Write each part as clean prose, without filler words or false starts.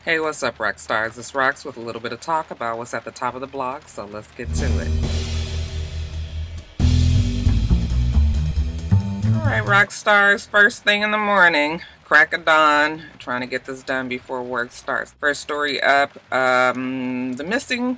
Hey, what's up, rock stars? It's Rox with a little bit of talk about what's at the top of the blog, so let's get to it. Alright, rock stars, first thing in the morning, crack of dawn, trying to get this done before work starts. First story up, the missing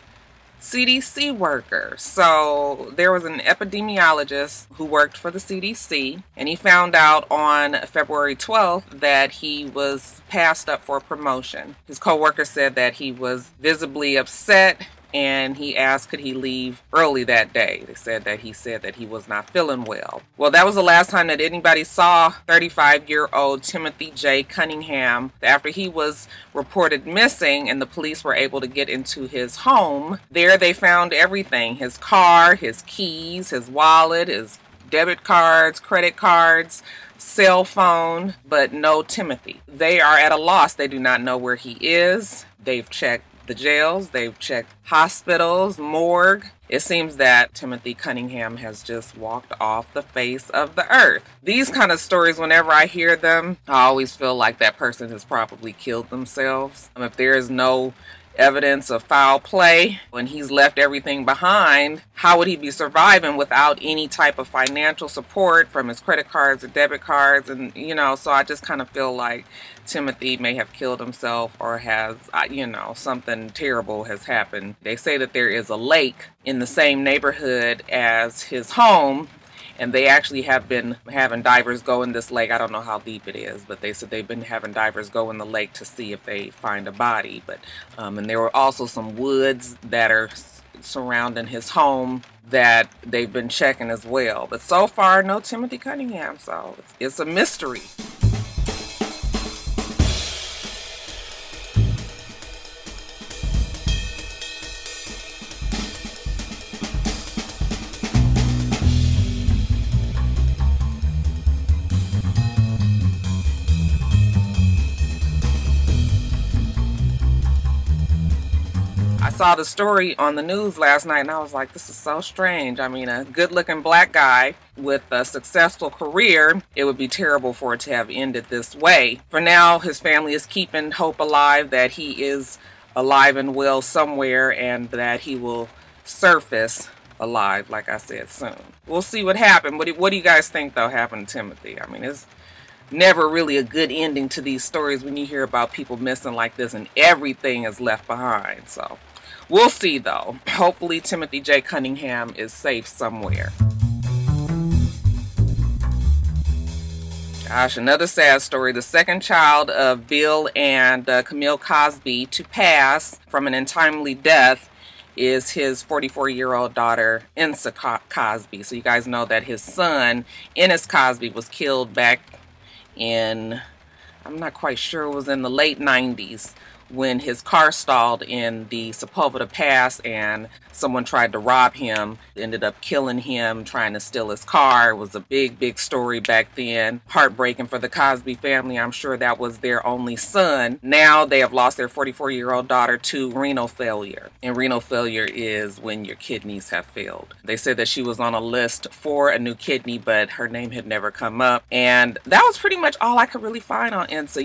CDC worker. So there was an epidemiologist who worked for the CDC, and he found out on February 12th that he was passed up for promotion. His co-worker said that he was visibly upset, and he asked could he leave early that day. They said that he was not feeling well. Well, that was the last time that anybody saw 35-year-old Timothy J. Cunningham after he was reported missing, and the police were able to get into his home. There they found everything: his car, his keys, his wallet, his debit cards, credit cards, cell phone, but no Timothy. They are at a loss. They do not know where he is. They've checked the jails, they've checked hospitals, morgue. It seems that Timothy Cunningham has just walked off the face of the earth. These kind of stories, whenever I hear them, I always feel like that person has probably killed themselves. If there is no evidence of foul play, when he's left everything behind, how would he be surviving without any type of financial support from his credit cards or debit cards? And so I just kind of feel like Timothy may have killed himself, or has something terrible has happened. They say that there is a lake in the same neighborhood as his home, and they actually have been having divers go in this lake. I don't know how deep it is, but they said they've been having divers go in the lake to see if they find a body. But and there were also some woods that are surrounding his home that they've been checking as well. But so far, no Timothy Cunningham, so it's a mystery. I saw the story on the news last night, and I was like, this is so strange. I mean, a good-looking black guy with a successful career, it would be terrible for it to have ended this way. For now, his family is keeping hope alive that he is alive and well somewhere, and that he will surface alive, like I said, soon. We'll see what happened. What do you guys think, though, happened to Timothy? I mean, it's never really a good ending to these stories when you hear about people missing like this and everything is left behind. So we'll see, though. Hopefully Timothy J. Cunningham is safe somewhere. Gosh, another sad story. The second child of Bill and Camille Cosby to pass from an untimely death is his 44-year-old daughter, Ensa Cosby. So you guys know that his son, Ennis Cosby, was killed back in, I'm not quite sure, it was in the late 90s, when his car stalled in the Sepulveda Pass and someone tried to rob him, ended up killing him, trying to steal his car. It was a big story back then. Heartbreaking for the Cosby family. I'm sure that was their only son. Now they have lost their 44-year-old daughter to renal failure. And renal failure is when your kidneys have failed. They said that she was on a list for a new kidney, but her name had never come up. And that was pretty much all I could really find on Ensa.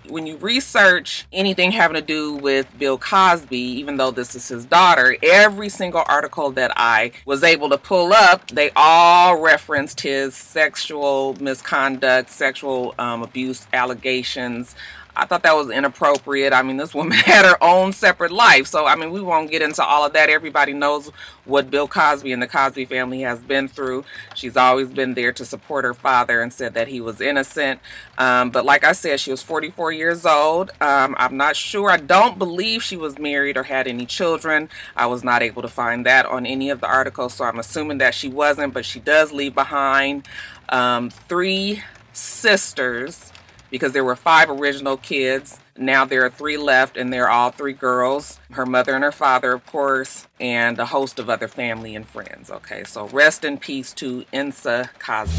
When you research anything having to do with Bill Cosby, even though this is his daughter, every single article that I was able to pull up, they all referenced his sexual misconduct, sexual abuse allegations. I thought that was inappropriate. I mean, this woman had her own separate life. So, I mean, we won't get into all of that. Everybody knows what Bill Cosby and the Cosby family has been through. She's always been there to support her father and said that he was innocent. But like I said, she was 44 years old. I'm not sure. I don't believe she was married or had any children. I was not able to find that on any of the articles, so I'm assuming that she wasn't. But she does leave behind 3 sisters, because there were 5 original kids. Now there are 3 left, and they're all 3 girls. Her mother and her father, of course, and a host of other family and friends. Okay, so rest in peace to Ensa Cosby.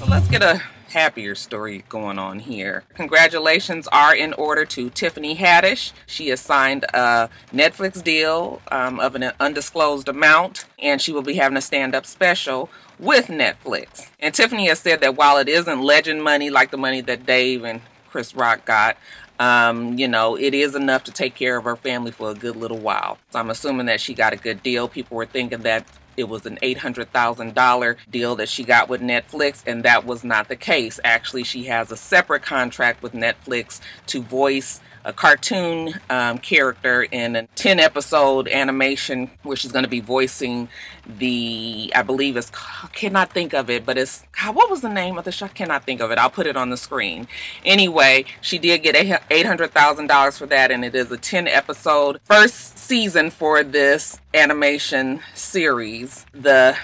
So let's get a happier story going on here. Congratulations are in order to Tiffany Haddish. She has signed a Netflix deal of an undisclosed amount, and she will be having a stand-up special with Netflix. And Tiffany has said that while it isn't legend money like the money that Dave and Chris Rock got, you know, it is enough to take care of her family for a good little while. So I'm assuming that she got a good deal. People were thinking that it was an $800,000 deal that she got with Netflix, and that was not the case. Actually, she has a separate contract with Netflix to voice a cartoon character in a 10-episode animation where she's going to be voicing the, I believe it's, I cannot think of it, but it's, God, what was the name of the show? I cannot think of it. I'll put it on the screen. Anyway, she did get $800,000 for that, and it is a 10-episode first season for this animation series. The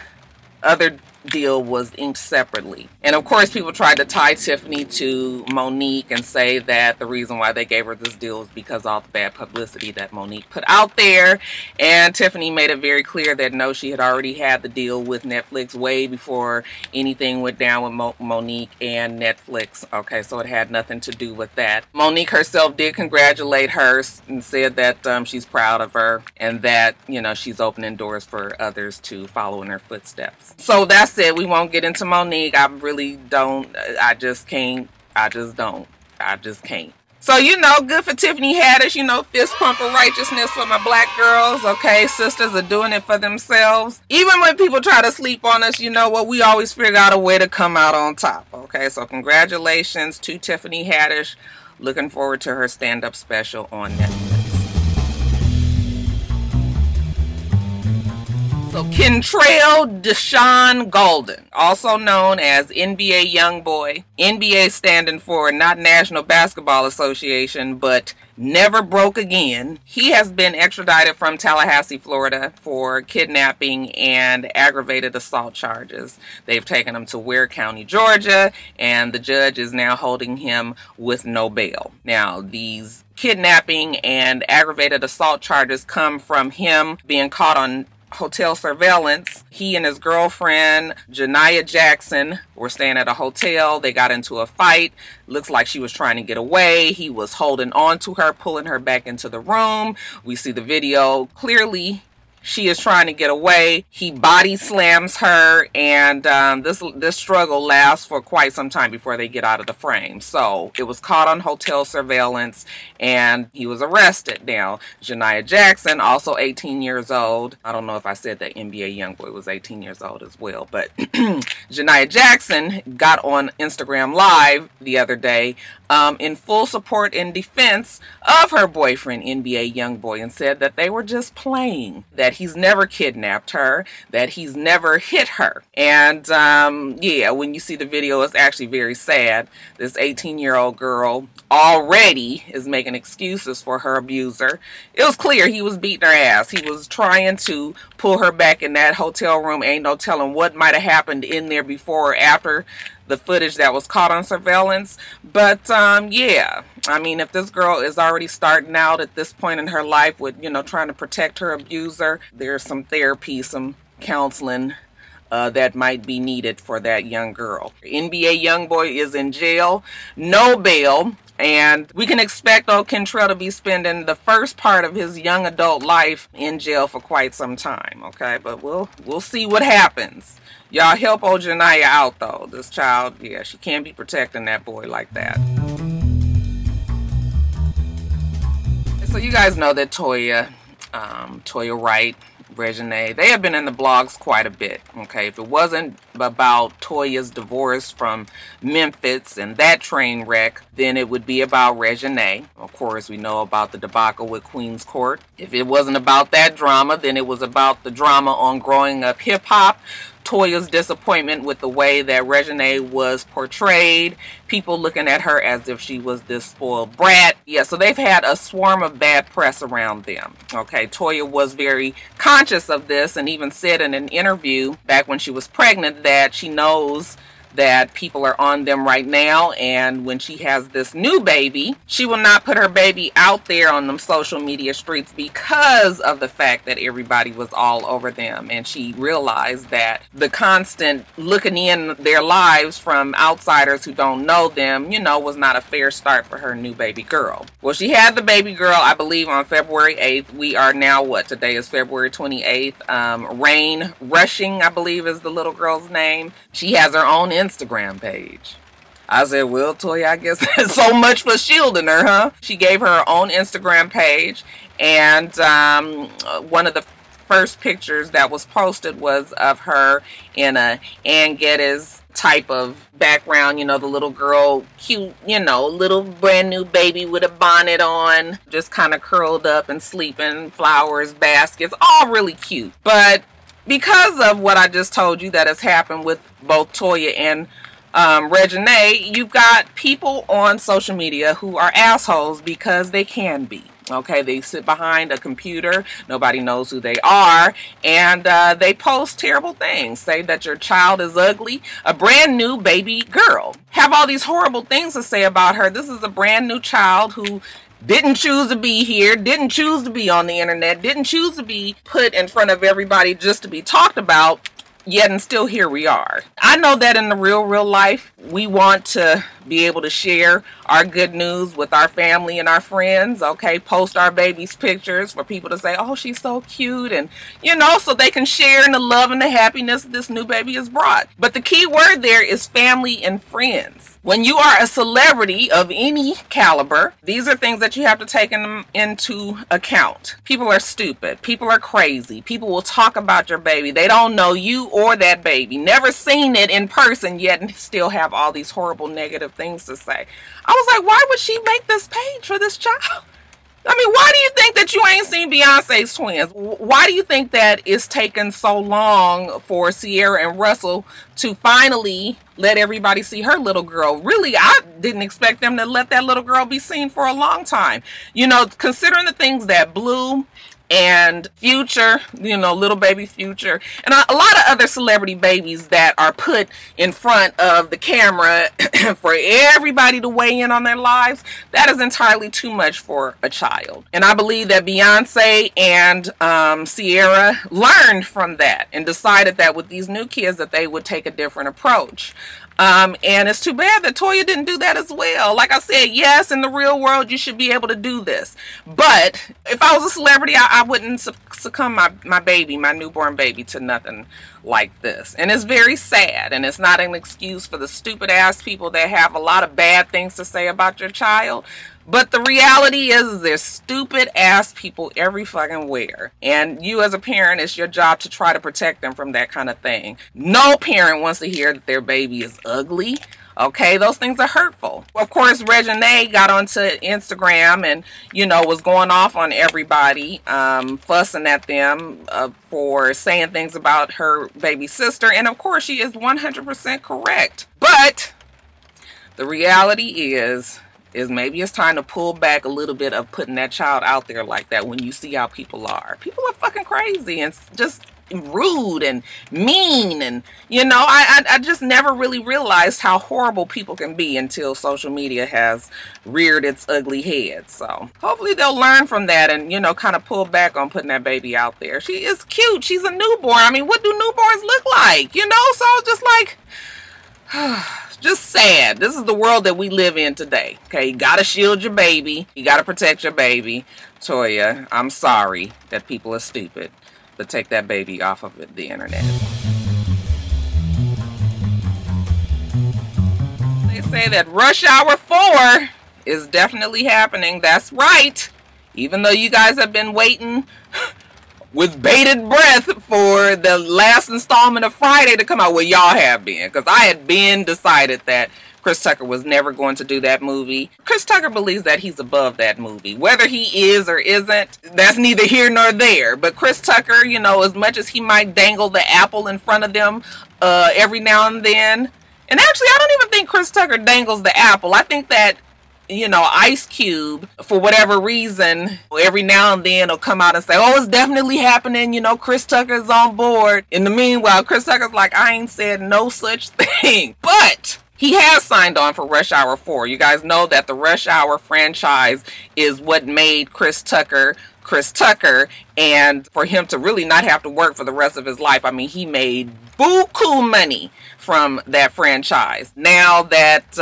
other deal was inked separately. And of course, people tried to tie Tiffany to Monique and say that the reason why they gave her this deal is because of all the bad publicity that Monique put out there. And Tiffany made it very clear that no, she had already had the deal with Netflix way before anything went down with Monique and Netflix. Okay, so it had nothing to do with that. Monique herself did congratulate her and said that she's proud of her and that, you know, she's opening doors for others to follow in her footsteps. So that's it. We won't get into Monique. I really don't. I just can't. I just don't. I just can't. So, you know, good for Tiffany Haddish, you know, fist pump of righteousness for my black girls, okay? Sisters are doing it for themselves. Even when people try to sleep on us, you know what, we always figure out a way to come out on top, okay? So congratulations to Tiffany Haddish. Looking forward to her stand-up special on Netflix. So Kentrell Deshaun Golden, also known as NBA Youngboy, NBA standing for not National Basketball Association, but never broke again. He has been extradited from Tallahassee, Florida for kidnapping and aggravated assault charges. They've taken him to Ware County, Georgia, and the judge is now holding him with no bail. Now, these kidnapping and aggravated assault charges come from him being caught on hotel surveillance. He and his girlfriend, Janiyah Jackson, were staying at a hotel. They got into a fight. Looks like she was trying to get away. He was holding on to her, pulling her back into the room. We see the video clearly. She is trying to get away. He body slams her, and this struggle lasts for quite some time before they get out of the frame. So it was caught on hotel surveillance, and he was arrested. Now, Janiyah Jackson, also 18 years old. I don't know if I said that NBA Youngboy was 18 years old as well, but Janiyah Jackson got on Instagram Live the other day in full support and defense of her boyfriend, NBA Youngboy, and said that they were just playing, that he's never kidnapped her, that he's never hit her. And yeah, when you see the video, it's actually very sad. This 18-year-old girl already is making excuses for her abuser. It was clear he was beating her ass. He was trying to pull her back in that hotel room. Ain't no telling what might have happened in there before or after the footage that was caught on surveillance. But yeah, I mean, if this girl is already starting out at this point in her life with, you know, trying to protect her abuser, there's some therapy, some counseling that might be needed for that young girl. NBA Youngboy is in jail, no bail, and we can expect old Kentrell to be spending the first part of his young adult life in jail for quite some time, okay? But we'll see what happens. Y'all help old Janiyah out, though. This child, yeah, she can't be protecting that boy like that. So you guys know that Toya Wright, Reginae, they have been in the blogs quite a bit, okay? If it wasn't about Toya's divorce from Memphis and that train wreck, then it would be about Reginae. Of course, we know about the debacle with Queen's Court. If it wasn't about that drama, then it was about the drama on Growing Up Hip Hop, Toya's disappointment with the way that Reginae was portrayed, people looking at her as if she was this spoiled brat. Yeah, so they've had a swarm of bad press around them. Okay, Toya was very conscious of this and even said in an interview back when she was pregnant that she knows that people are on them right now, and when she has this new baby, she will not put her baby out there on them social media streets because of the fact that everybody was all over them, and she realized that the constant looking in their lives from outsiders who don't know them, you know, was not a fair start for her new baby girl. Well, she had the baby girl, I believe, on February 8th. We are now, what, today is February 28th. Rain Rushing, I believe, is the little girl's name. She has her own Instagram page. I said, well, Toya, I guess that's so much for shielding her, huh? She gave her own Instagram page, and one of the first pictures that was posted was of her in a Ann Geddes type of background, you know, the little girl, cute, you know, little brand new baby with a bonnet on, just kind of curled up and sleeping, flowers, baskets, all really cute. But because of what I just told you that has happened with both Toya and Reginae, you've got people on social media who are assholes because they can be. Okay, they sit behind a computer, nobody knows who they are, and they post terrible things. Say that your child is ugly, a brand new baby girl. Have all these horrible things to say about her. This is a brand new child who didn't choose to be here, didn't choose to be on the internet, didn't choose to be put in front of everybody just to be talked about. Yet and still here we are. I know that in the real life, we want to be able to share our good news with our family and our friends, okay? Post our baby's pictures for people to say, oh, she's so cute, and, you know, so they can share in the love and the happiness this new baby has brought. But the key word there is family and friends. When you are a celebrity of any caliber, these are things that you have to take into account. People are stupid. People are crazy. People will talk about your baby. They don't know you or that baby. Never seen it in person yet and still have all these horrible negative things to say. I was like, why would she make this page for this child? I mean, why do you think that you ain't seen Beyonce's twins? Why do you think that it's taken so long for Sierra and Russell to finally let everybody see her little girl? Really, I didn't expect them to let that little girl be seen for a long time. You know, considering the things that Blue and Future, you know, little baby Future, and a lot of other celebrity babies that are put in front of the camera for everybody to weigh in on their lives, that is entirely too much for a child. And I believe that Beyonce and Sierra learned from that and decided that with these new kids that they would take a different approach. And it's too bad that Toya didn't do that as well. Like I said, yes, in the real world, you should be able to do this. But if I was a celebrity, I wouldn't succumb my baby, my newborn baby, to nothing like this. And it's very sad. And it's not an excuse for the stupid ass people that have a lot of bad things to say about your child. But the reality is there's stupid ass people every fucking where. And you as a parent, it's your job to try to protect them from that kind of thing. No parent wants to hear that their baby is ugly. Okay, those things are hurtful. Of course, Reginae got onto Instagram and, you know, was going off on everybody, fussing at them for saying things about her baby sister. And of course, she is 100% correct. But the reality is maybe it's time to pull back a little bit of putting that child out there like that when you see how people are. People are fucking crazy and just rude and mean, and you know, I just never really realized how horrible people can be until social media has reared its ugly head. So hopefully they'll learn from that and, you know, kind of pull back on putting that baby out there. She is cute. She's a newborn. I mean, what do newborns look like? You know, so just like just sad. This is the world that we live in today. Okay, you gotta shield your baby. You gotta protect your baby. Toya, I'm sorry that people are stupid, but take that baby off of the internet. They say that Rush Hour 4 is definitely happening. That's right. Even though you guys have been waiting with bated breath for the last installment of Friday to come out. Well, y'all have been, because I had been decided that Chris Tucker was never going to do that movie. Chris Tucker believes that he's above that movie. Whether he is or isn't, that's neither here nor there. But Chris Tucker, you know, as much as he might dangle the apple in front of them every now and then, and actually I don't even think Chris Tucker dangles the apple. I think that you know, Ice Cube, for whatever reason, every now and then will come out and say, oh, it's definitely happening, you know, Chris Tucker's on board. In the meanwhile, Chris Tucker's like, I ain't said no such thing. But he has signed on for Rush Hour 4. You guys know that the Rush Hour franchise is what made Chris Tucker, and for him to really not have to work for the rest of his life. I mean, he made buku money from that franchise. Now that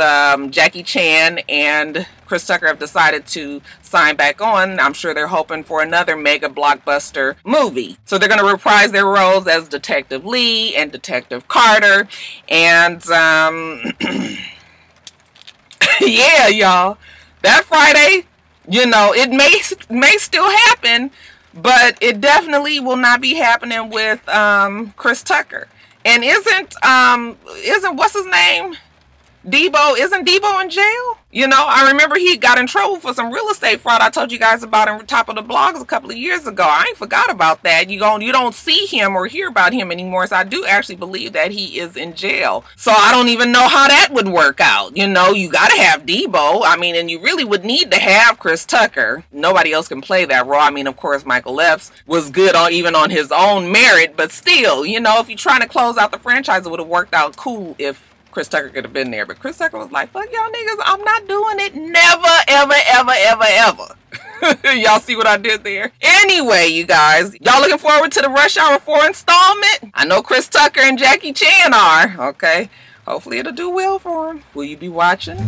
Jackie Chan and Chris Tucker have decided to sign back on, I'm sure they're hoping for another mega blockbuster movie. So they're going to reprise their roles as Detective Lee and Detective Carter. And yeah, y'all, that Friday, you know, it may still happen, but it definitely will not be happening with Chris Tucker. And isn't what's his name? Debo, isn't Debo in jail? You know, I remember he got in trouble for some real estate fraud I told you guys about on top of the blogs a couple of years ago. I ain't forgot about that. You don't see him or hear about him anymore. So I do actually believe that he is in jail. So I don't even know how that would work out. You know, you got to have Debo. I mean, and you really would need to have Chris Tucker. Nobody else can play that role. I mean, of course, Michael Epps was good even on his own merit. But still, you know, if you're trying to close out the franchise, it would have worked out cool if Chris Tucker could have been there. But Chris Tucker was like, fuck y'all niggas, I'm not doing it. Never, ever, ever, ever, ever. Y'all see what I did there? Anyway, you guys, y'all looking forward to the Rush Hour 4 installment? I know Chris Tucker and Jackie Chan are. Okay. Hopefully it'll do well for him. Will you be watching?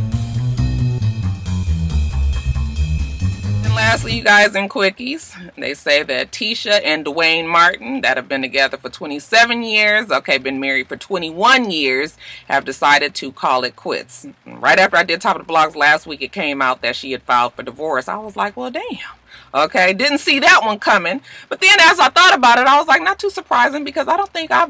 And lastly, you guys, in quickies, they say that Tisha and Dwayne Martin, that have been together for 27 years, okay, been married for 21 years, have decided to call it quits. Right after I did Top of the Blogs last week, it came out that she had filed for divorce. I was like, well, damn. Okay, didn't see that one coming. But then as I thought about it, I was like, not too surprising, because I don't think I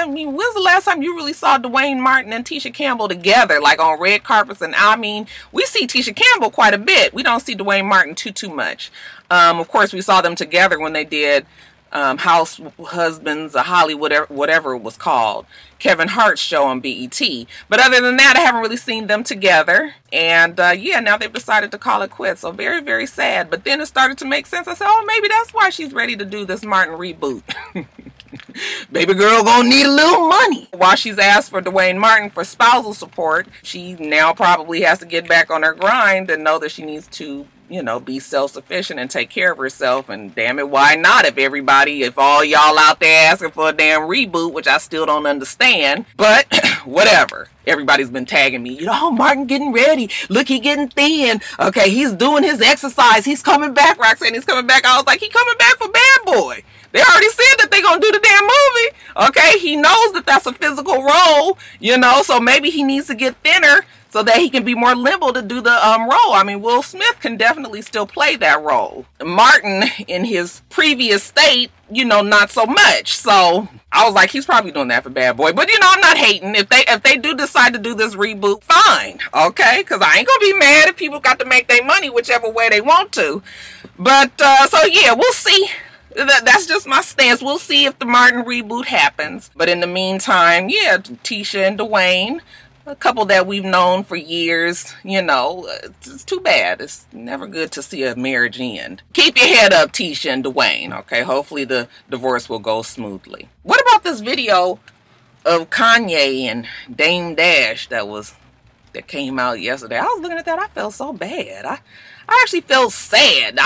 mean, when's the last time you really saw Dwayne Martin and Tisha Campbell together, like on red carpets? And I mean, we see Tisha Campbell quite a bit. We don't see Dwayne Martin too much. Of course, we saw them together when they did House Husbands of Hollywood, whatever it was called, Kevin Hart's show on BET. But other than that, I haven't really seen them together. And yeah, now they've decided to call it quits. So very, very sad. But then it started to make sense. I said, oh, maybe that's why she's ready to do this Martin reboot. Baby girl gonna need a little money. While she's asked for Dwayne Martin for spousal support, she now probably has to get back on her grind and know that she needs to, you know, be self-sufficient and take care of herself. And damn it, why not? If all y'all out there asking for a damn reboot, which I still don't understand, but whatever. Everybody's been tagging me, you know, oh, Martin getting ready. Look, he getting thin. Okay, he's doing his exercise. He's coming back. Roxanne, he's coming back. I was like, he coming back for Bad Boy. They already said that they're going to do the damn movie. Okay, he knows that that's a physical role, you know, so maybe he needs to get thinner so that he can be more limber to do the role. I mean, Will Smith can definitely still play that role. Martin, in his previous state, you know, not so much. So I was like, he's probably doing that for Bad Boy. But, you know, I'm not hating. If they do decide to do this reboot, fine. Okay? Because I ain't going to be mad if people got to make their money whichever way they want to. But, so yeah, we'll see. That's just my stance. We'll see if the Martin reboot happens. But in the meantime, yeah, Tisha and Dwayne, a couple that we've known for years, you know, it's too bad. It's never good to see a marriage end. Keep your head up, Tisha and Dwayne, okay? Hopefully the divorce will go smoothly. What about this video of Kanye and Dame Dash that came out yesterday? I was looking at that. I felt so bad. I actually felt sad.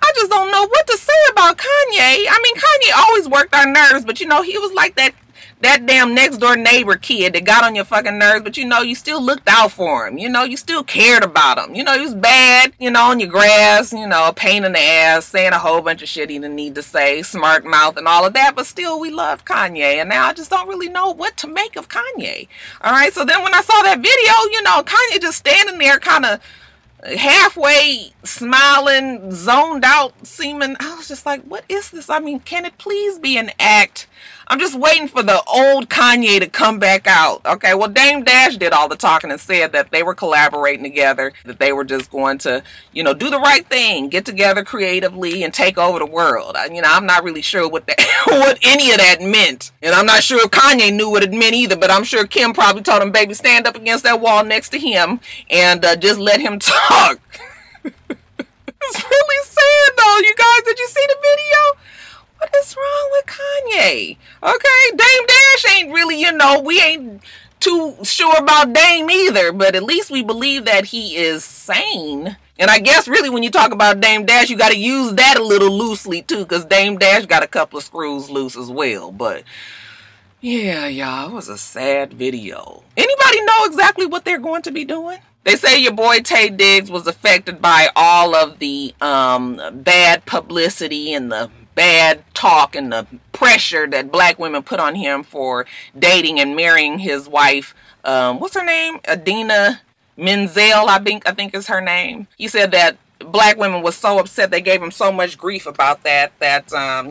I just don't know what to say about Kanye. I mean, Kanye always worked our nerves, but you know, he was like that damn next door neighbor kid that got on your fucking nerves, but you know, you still looked out for him. You know, you still cared about him. You know, he was bad, you know, on your grass, you know, a pain in the ass, saying a whole bunch of shit he didn't need to say, smart mouth and all of that, but still we love Kanye. And now I just don't really know what to make of Kanye. All right, so then when I saw that video, you know, Kanye just standing there kind of halfway smiling, zoned out, seeming. I was just like, what is this? I mean, can it please be an act? I'm just waiting for the old Kanye to come back out. Okay, well, Dame Dash did all the talking and said that they were collaborating together, that they were just going to, you know, do the right thing, get together creatively and take over the world. You know, I'm not really sure what what any of that meant. And I'm not sure if Kanye knew what it meant either, but I'm sure Kim probably told him, baby, stand up against that wall next to him and just let him talk. It's really sad, though, you guys. Did you see the video? What is wrong with Kanye? Okay, Dame Dash ain't really, you know, we ain't too sure about Dame either, but at least we believe that he is sane. And I guess really when you talk about Dame Dash, you got to use that a little loosely too, because Dame Dash got a couple of screws loose as well. But yeah, y'all, it was a sad video. Anybody know exactly what they're going to be doing? They say your boy Tay Diggs was affected by all of the bad publicity and the bad talk and the pressure that black women put on him for dating and marrying his wife. What's her name? Adina Menzel, I think is her name. He said that black women was so upset, they gave him so much grief about that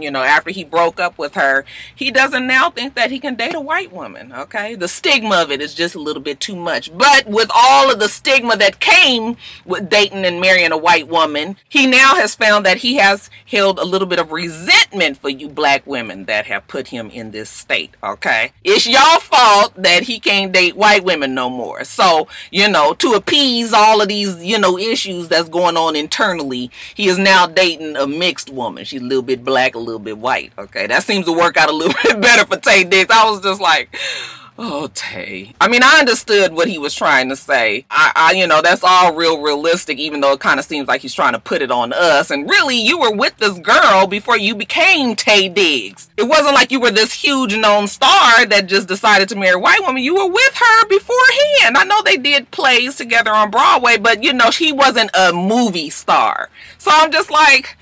you know, after he broke up with her, he doesn't now think that he can date a white woman. Okay, the stigma of it is just a little bit too much. But with all of the stigma that came with dating and marrying a white woman, he now has found that he has held a little bit of resentment for you black women that have put him in this state. Okay, it's your fault that he can't date white women no more. So, you know, to appease all of these, you know, issues that's going on internally, he is now dating a mixed woman. She's a little bit black, a little bit white. Okay, that seems to work out a little bit better for Tay Diggs. I was just like, oh, Tay. I mean, I understood what he was trying to say. You know, that's all realistic, even though it kind of seems like he's trying to put it on us. And really, you were with this girl before you became Tay Diggs. It wasn't like you were this huge known star that just decided to marry a white woman. You were with her beforehand. I know they did plays together on Broadway, but, you know, she wasn't a movie star. So I'm just like,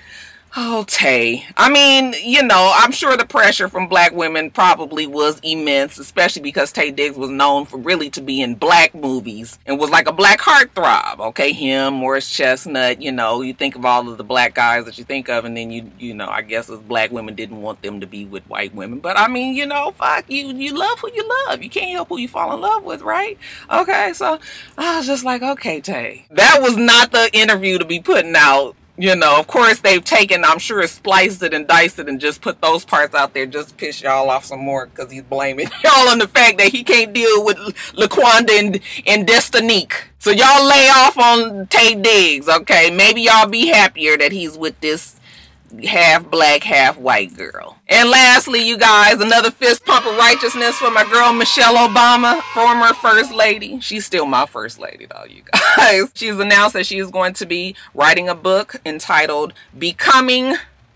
oh, Tay. I mean, you know, I'm sure the pressure from black women probably was immense, especially because Tay Diggs was known for really to be in black movies and was like a black heartthrob. Okay, him, Morris Chestnut, you know, you think of all of the black guys that you think of, and then you know, I guess as black women didn't want them to be with white women. But I mean, you know, fuck, you love who you love. You can't help who you fall in love with, right? Okay, so I was just like, okay, Tay. That was not the interview to be putting out. You know, of course, they've taken, I'm sure, spliced it and diced it and just put those parts out there just to piss y'all off some more because he's blaming y'all on the fact that he can't deal with LaQuanda and Destinique. So y'all lay off on Tay Diggs, okay? Maybe y'all be happier that he's with this half black, half white girl. And lastly, you guys, another fist pump of righteousness for my girl Michelle Obama, former first lady. She's still my first lady though, you guys. She's announced that she is going to be writing a book entitled Becoming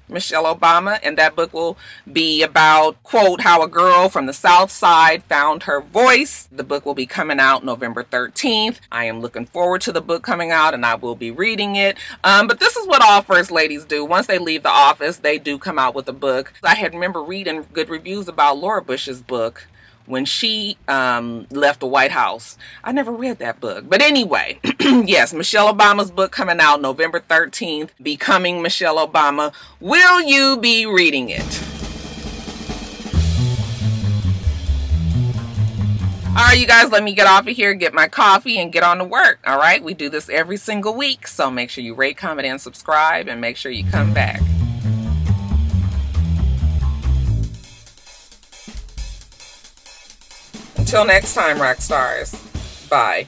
Michelle Obama, and that book will be about, quote, how a girl from the South Side found her voice. The book will be coming out November 13th. I am looking forward to the book coming out, and I will be reading it. But this is what all first ladies do. Once they leave the office, they do come out with a book. I had remember reading good reviews about Laura Bush's book when she left the White House. I never read that book. But anyway, yes, Michelle Obama's book coming out November 13th, Becoming Michelle Obama. Will you be reading it? All right, you guys, let me get off of here, get my coffee, and get on to work. All right, we do this every single week, so make sure you rate, comment, and subscribe, and make sure you come back. Until next time, rock stars. Bye.